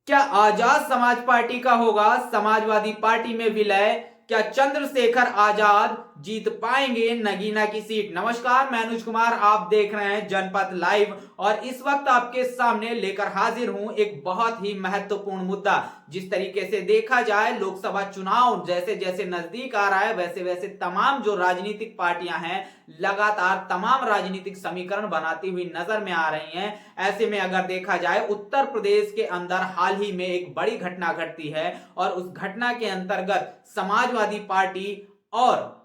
क्या आजाद समाज पार्टी का होगा समाजवादी पार्टी में विलय? क्या चंद्रशेखर आजाद जीत पाएंगे नगीना की सीट? नमस्कार, मैं अनुज कुमार, आप देख रहे हैं जनपद लाइव और इस वक्त आपके सामने लेकर हाजिर हूं एक बहुत ही महत्वपूर्ण मुद्दा। जिस तरीके से देखा जाए, लोकसभा चुनाव जैसे जैसे नजदीक आ रहा है वैसे वैसे तमाम जो राजनीतिक पार्टियां हैं लगातार तमाम राजनीतिक समीकरण बनाती हुई नजर में आ रही हैं। ऐसे में अगर देखा जाए, उत्तर प्रदेश के अंदर हाल ही में एक बड़ी घटना घटती है और उस घटना के अंतर्गत समाजवादी पार्टी और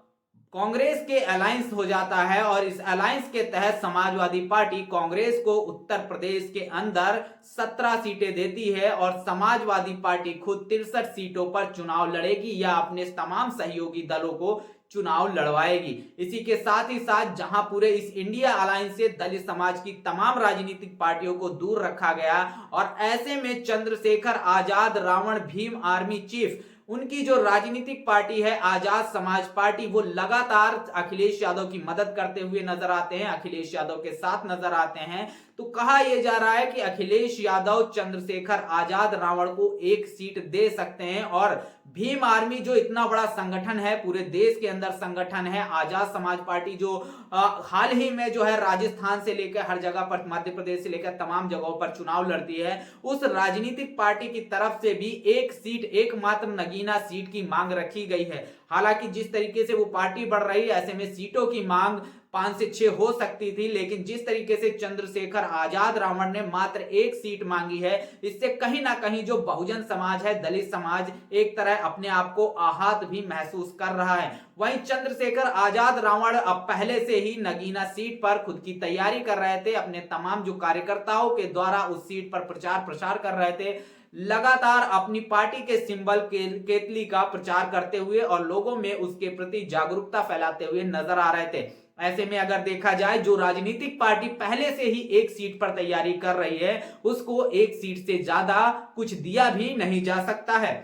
कांग्रेस के अलायंस हो जाता है और इस अलायंस के तहत समाजवादी पार्टी कांग्रेस को उत्तर प्रदेश के अंदर 17 सीटें देती है और समाजवादी पार्टी खुद 63 सीटों पर चुनाव लड़ेगी या अपने तमाम सहयोगी दलों को चुनाव लड़वाएगी। इसी के साथ ही साथ जहां पूरे इस इंडिया अलायंस से दलित समाज की तमाम राजनीतिक पार्टियों को दूर रखा गया और ऐसे में चंद्रशेखर आजाद रावण भीम आर्मी चीफ, उनकी जो राजनीतिक पार्टी है आजाद समाज पार्टी, वो लगातार अखिलेश यादव की मदद करते हुए नजर आते हैं, अखिलेश यादव के साथ नजर आते हैं। तो कहा यह जा रहा है कि अखिलेश यादव चंद्रशेखर आजाद रावण को एक सीट दे सकते हैं और भीम आर्मी जो इतना बड़ा संगठन है, पूरे देश के अंदर संगठन है, आजाद समाज पार्टी जो हाल ही में जो है राजस्थान से लेकर हर जगह पर, मध्य प्रदेश से लेकर तमाम जगहों पर चुनाव लड़ती है, उस राजनीतिक पार्टी की तरफ से भी एक सीट, एकमात्र नगीना सीट की मांग रखी गई है। हालांकि जिस तरीके से वो पार्टी बढ़ रही है, ऐसे में सीटों की मांग 5 से 6 हो सकती थी, लेकिन जिस तरीके से चंद्रशेखर आजाद रावण ने मात्र एक सीट मांगी है, इससे कहीं ना कहीं जो बहुजन समाज है, दलित समाज, एक तरह अपने आप को आहत भी महसूस कर रहा है। वहीं चंद्रशेखर आजाद रावण अब पहले से ही नगीना सीट पर खुद की तैयारी कर रहे थे, अपने तमाम जो कार्यकर्ताओं के द्वारा उस सीट पर प्रचार प्रसार कर रहे थे, लगातार अपनी पार्टी के सिंबल केतली का प्रचार करते हुए और लोगों में उसके प्रति जागरूकता फैलाते हुए नजर आ रहे थे। ऐसे में अगर देखा जाए, जो राजनीतिक पार्टी पहले से ही एक सीट पर तैयारी कर रही है, उसको एक सीट से ज्यादा कुछ दिया भी नहीं जा सकता है।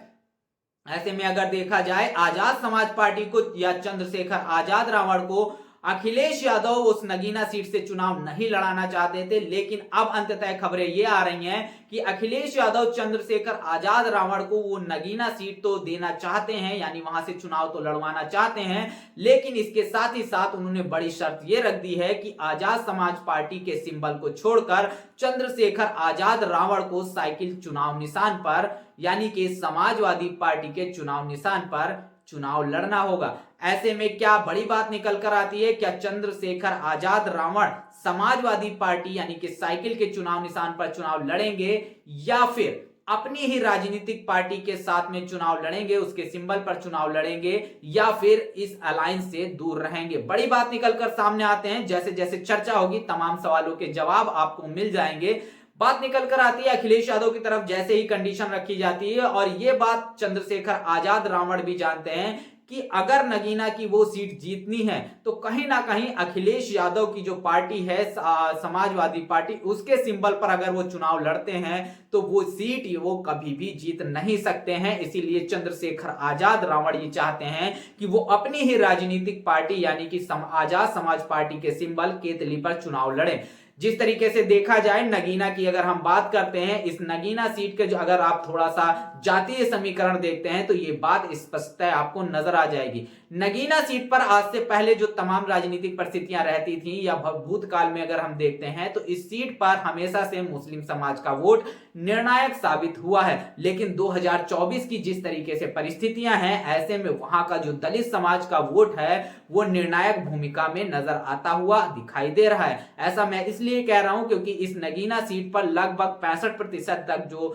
ऐसे में अगर देखा जाए, आजाद समाज पार्टी को या चंद्रशेखर आजाद रावण को अखिलेश यादव उस नगीना सीट से चुनाव नहीं लड़ाना चाहते थे, लेकिन अब अंततः खबरें ये आ रही हैं कि अखिलेश यादव चंद्रशेखर आजाद रावण को वो नगीना सीट तो देना चाहते हैं, यानी वहां से चुनाव तो लड़वाना चाहते हैं, लेकिन इसके साथ ही साथ उन्होंने बड़ी शर्त ये रख दी है कि आजाद समाज पार्टी के सिंबल को छोड़कर चंद्रशेखर आजाद रावण को साइकिल चुनाव निशान पर, यानी कि समाजवादी पार्टी के चुनाव निशान पर चुनाव लड़ना होगा। ऐसे में क्या बड़ी बात निकल कर आती है, क्या चंद्रशेखर आजाद रावण समाजवादी पार्टी यानी कि साइकिल के चुनाव निशान पर चुनाव लड़ेंगे या फिर अपनी ही राजनीतिक पार्टी के साथ में चुनाव लड़ेंगे, उसके सिंबल पर चुनाव लड़ेंगे या फिर इस अलायंस से दूर रहेंगे? बड़ी बात निकल कर सामने आते हैं। जैसे जैसे चर्चा होगी तमाम सवालों के जवाब आपको मिल जाएंगे। बात निकल कर आती है अखिलेश यादव की तरफ, जैसे ही कंडीशन रखी जाती है और ये बात चंद्रशेखर आजाद रावण भी जानते हैं कि अगर नगीना की वो सीट जीतनी है तो कहीं ना कहीं अखिलेश यादव की जो पार्टी है समाजवादी पार्टी, उसके सिंबल पर अगर वो चुनाव लड़ते हैं तो वो सीट वो कभी भी जीत नहीं सकते हैं। इसीलिए चंद्रशेखर आजाद रावण ये चाहते हैं कि वो अपनी ही राजनीतिक पार्टी यानी कि आजाद समाज पार्टी के सिंबल केतली पर चुनाव लड़े। जिस तरीके से देखा जाए, नगीना की अगर हम बात करते हैं, इस नगीना सीट के जो अगर आप थोड़ा सा जातीय समीकरण देखते हैं तो ये बात स्पष्ट आपको नजर आ जाएगी। नगीना सीट पर आज से पहले जो तमाम राजनीतिक परिस्थितियां रहती थी या भूतकाल में अगर हम देखते हैं तो इस सीट पर हमेशा से मुस्लिम समाज का वोट निर्णायक साबित हुआ है, लेकिन 2024 की जिस तरीके से परिस्थितियां हैं, ऐसे में वहां का जो दलित समाज का वोट है वो निर्णायक भूमिका में नजर आता हुआ दिखाई दे रहा है। ऐसा मैं इसलिए कह रहा हूं क्योंकि इस नगीना सीट पर लगभग 65% तक जो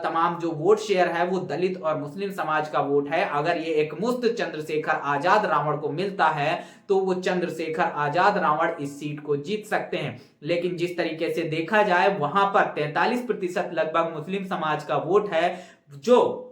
तमाम जो वोट शेयर है वो दलित और मुस्लिम समाज का वोट है। अगर ये एकमुश्त चंद्रशेखर आजाद रावण को मिलता है तो वो चंद्रशेखर आजाद रावण इस सीट को जीत सकते हैं, लेकिन जिस तरीके से देखा जाए वहां पर 43% लगभग मुस्लिम समाज का वोट है, जो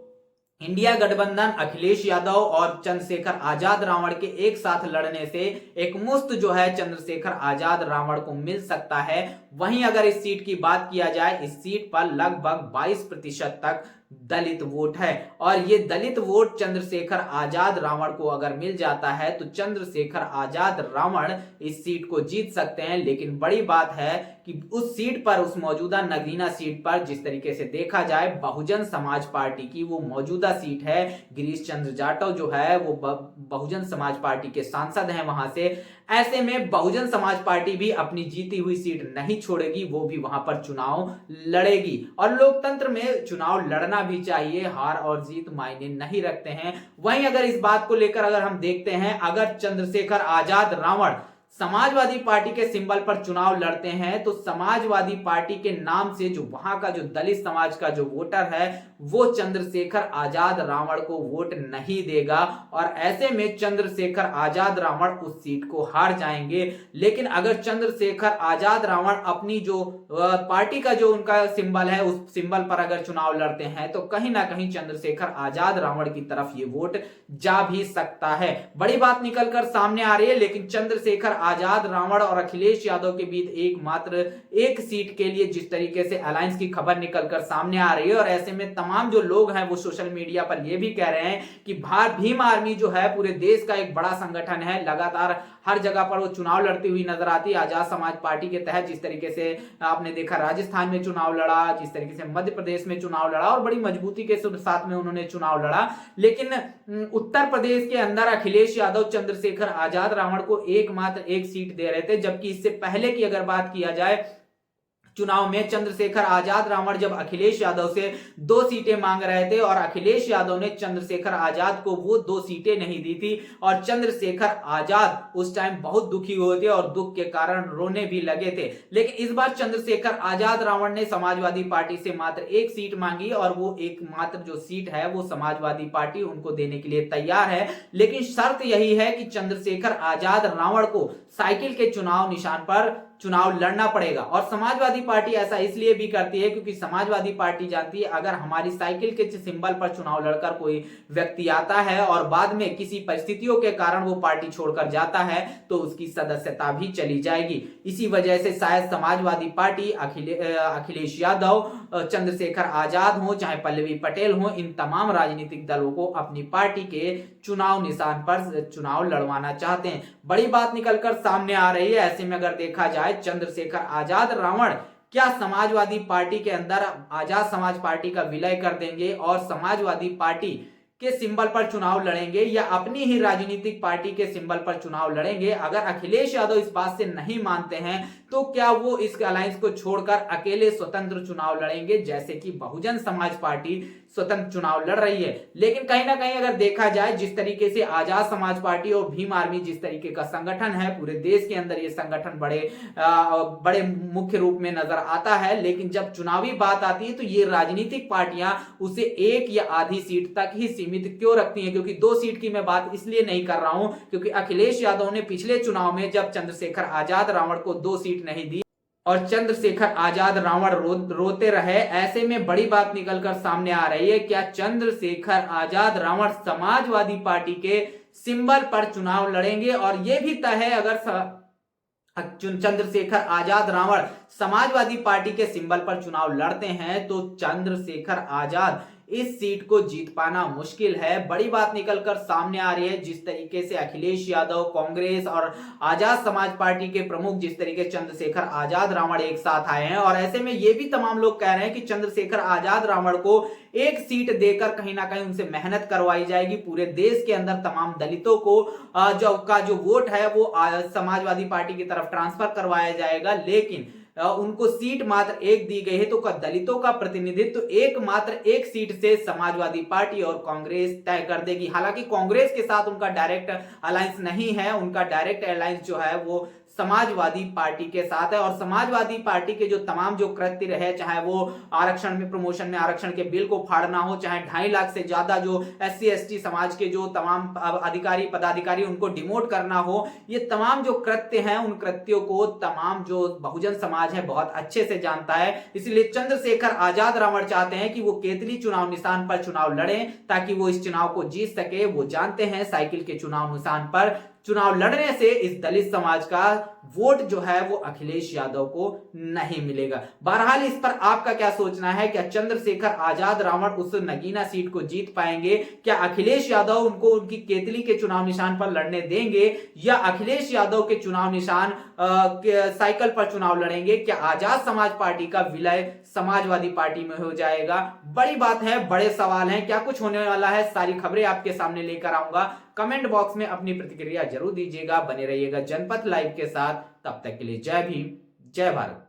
इंडिया गठबंधन अखिलेश यादव और चंद्रशेखर आजाद रावण के एक साथ लड़ने से एकमुश्त जो है चंद्रशेखर आजाद रावण को मिल सकता है। वहीं अगर इस सीट की बात किया जाए, इस सीट पर लगभग 22% तक दलित वोट है। और ये दलित वोट चंद्रशेखर आजाद रावण को अगर मिल जाता है तो चंद्रशेखर आजाद रावण इस सीट को जीत सकते हैं। लेकिन बड़ी बात है कि उस सीट पर, उस मौजूदा नगीना सीट पर जिस तरीके से देखा जाए बहुजन समाज पार्टी की वो मौजूदा सीट है, गिरीश चंद्र जाटव जो है वो बहुजन समाज पार्टी के सांसद हैं वहां से। ऐसे में बहुजन समाज पार्टी भी अपनी जीती हुई सीट नहीं छोड़ेगी, वो भी वहां पर चुनाव लड़ेगी। और लोकतंत्र में चुनाव लड़ना भी चाहिए, हार और जीत मायने नहीं रखते हैं। वहीं अगर इस बात को लेकर अगर हम देखते हैं, अगर चंद्रशेखर आजाद रावण समाजवादी पार्टी के सिंबल पर चुनाव लड़ते हैं तो समाजवादी पार्टी के नाम से जो वहां का जो दलित समाज का जो वोटर है वो चंद्रशेखर आजाद रावण को वोट नहीं देगा और ऐसे में चंद्रशेखर आजाद रावण उस सीट को हार जाएंगे। लेकिन अगर चंद्रशेखर आजाद रावण अपनी जो पार्टी का जो उनका सिंबल है उस सिंबल पर अगर चुनाव लड़ते हैं तो कहीं ना कहीं चंद्रशेखर आजाद रावण की तरफ ये वोट जा भी सकता है। बड़ी बात निकलकर सामने आ रही है। लेकिन चंद्रशेखर आजाद रावण और अखिलेश यादव के बीच एक सीट के लिए जिस तरीके से अलायंस की खबर निकलकर सामने आ रही है और ऐसे में तमाम जो लोग हैं वो सोशल मीडिया पर ये भी कह रहे हैं कि भीम आर्मी जो है पूरे देश का एक बड़ा संगठन है, लगातार हर जगह पर वो चुनाव लड़ती हुई नजर आती है। आजाद समाज पार्टी के तहत जिस तरीके से आपने देखा राजस्थान में चुनाव लड़ा, जिस तरीके से मध्य प्रदेश में चुनाव लड़ा और बड़ी मजबूती के साथ में उन्होंने चुनाव लड़ा। लेकिन उत्तर प्रदेश के अंदर अखिलेश यादव चंद्रशेखर आजाद रावण को एकमात्र एक सीट दे रहे थे, जबकि इससे पहले की अगर बात किया जाए चुनाव में चंद्रशेखर आजाद रावण जब अखिलेश यादव से 2 सीटें मांग रहे थे और अखिलेश यादव ने चंद्रशेखर आजाद को वो 2 सीटें नहीं दी थी और चंद्रशेखर आजाद उस टाइम बहुत दुखी हुए थे और दुख के कारण रोने भी लगे थे। लेकिन इस बार चंद्रशेखर आजाद रावण ने समाजवादी पार्टी से मात्र 1 सीट मांगी और वो एकमात्र जो सीट है वो समाजवादी पार्टी उनको देने के लिए तैयार है। लेकिन शर्त यही है कि चंद्रशेखर आजाद रावण को साइकिल के चुनाव निशान पर चुनाव लड़ना पड़ेगा। और समाजवादी पार्टी ऐसा इसलिए भी करती है क्योंकि समाजवादी पार्टी जानती है अगर हमारी साइकिल के सिंबल पर चुनाव लड़कर कोई व्यक्ति आता है और बाद में किसी परिस्थितियों के कारण वो पार्टी छोड़कर जाता है तो उसकी सदस्यता भी चली जाएगी। इसी वजह से शायद समाजवादी पार्टी अखिलेश यादव, चंद्रशेखर आजाद हो चाहे पल्लवी पटेल हो, इन तमाम राजनीतिक दलों को अपनी पार्टी के चुनाव निशान पर चुनाव लड़वाना चाहते हैं। बड़ी बात निकलकर सामने आ रही है। ऐसे में अगर देखा जाए चंद्रशेखर आजाद रावण क्या समाजवादी पार्टी के अंदर आजाद समाज पार्टी का विलय कर देंगे और समाजवादी पार्टी के सिंबल पर चुनाव लड़ेंगे या अपनी ही राजनीतिक पार्टी के सिंबल पर चुनाव लड़ेंगे। अगर अखिलेश यादव इस बात से नहीं मानते हैं तो क्या वो इस अलायंस को छोड़कर अकेले स्वतंत्र चुनाव लड़ेंगे जैसे कि बहुजन समाज पार्टी स्वतंत्र चुनाव लड़ रही है। लेकिन कहीं ना कहीं अगर देखा जाए जिस तरीके से आजाद समाज पार्टी और भीम आर्मी जिस तरीके का संगठन है पूरे देश के अंदर ये संगठन बड़े मुख्य रूप में नजर आता है, लेकिन जब चुनावी बात आती है तो ये राजनीतिक पार्टियां उसे 1 या आधी सीट तक ही सीमित क्यों रखती हैं। क्योंकि 2 सीट की मैं बात इसलिए नहीं कर रहा हूं क्योंकि अखिलेश यादव ने पिछले चुनाव में जब चंद्रशेखर आजाद रावण को 2 सीट नहीं दी और चंद्रशेखर आजाद रावण रोते रहे, ऐसे में बड़ी बात निकलकर सामने आ रही है क्या चंद्रशेखर आजाद रावण समाजवादी पार्टी के सिंबल पर चुनाव लड़ेंगे। और यह भी तय है अगर चंद्रशेखर आजाद रावण समाजवादी पार्टी के सिंबल पर चुनाव लड़ते हैं तो चंद्रशेखर आजाद इस सीट को जीत पाना मुश्किल है। बड़ी बात निकलकर सामने आ रही है जिस तरीके से अखिलेश यादव, कांग्रेस और आजाद समाज पार्टी के प्रमुख जिस तरीके चंद्रशेखर आजाद रावण एक साथ आए हैं और ऐसे में ये भी तमाम लोग कह रहे हैं कि चंद्रशेखर आजाद रावण को 1 सीट देकर कहीं ना कहीं उनसे मेहनत करवाई जाएगी। पूरे देश के अंदर तमाम दलितों को जो वोट है वो समाजवादी पार्टी की तरफ ट्रांसफर करवाया जाएगा। लेकिन उनको सीट मात्र 1 दी गई है तो दलितों का प्रतिनिधित्व एकमात्र 1 सीट से समाजवादी पार्टी और कांग्रेस तय कर देगी। हालांकि कांग्रेस के साथ उनका डायरेक्ट अलायंस नहीं है, उनका डायरेक्ट अलायंस जो है वो समाजवादी पार्टी के साथ है और समाजवादी पार्टी के जो तमाम जो कृत्य रहे, चाहे वो आरक्षण में प्रमोशन में आरक्षण के बिल को फाड़ना हो, चाहे 2.5 लाख से ज्यादा जो SC ST समाज के जो तमाम अधिकारी पदाधिकारी उनको डिमोट करना हो, ये तमाम जो कृत्य हैं उन कृत्यों को तमाम जो बहुजन समाज है बहुत अच्छे से जानता है। इसलिए चंद्रशेखर आजाद रावण चाहते हैं कि वो केतली चुनाव निशान पर चुनाव लड़ें ताकि वो इस चुनाव को जीत सके। वो जानते हैं साइकिल के चुनाव निशान पर चुनाव लड़ने से इस दलित समाज का वोट जो है वो अखिलेश यादव को नहीं मिलेगा। बहरहाल इस पर आपका क्या सोचना है? क्या चंद्रशेखर आजाद रावण उस नगीना सीट को जीत पाएंगे? क्या अखिलेश यादव उनको उनकी केतली के चुनाव निशान पर लड़ने देंगे, या अखिलेश यादव के चुनाव निशान साइकिल पर चुनाव लड़ेंगे? क्या आजाद समाज पार्टी का विलय समाजवादी पार्टी में हो जाएगा? बड़ी बात है, बड़े सवाल हैं, क्या कुछ होने वाला है, सारी खबरें आपके सामने लेकर आऊंगा। कमेंट बॉक्स में अपनी प्रतिक्रिया जरूर दीजिएगा। बने रहिएगा जनपथ लाइव के साथ। तब तक के लिए जय भीम, जय भारत।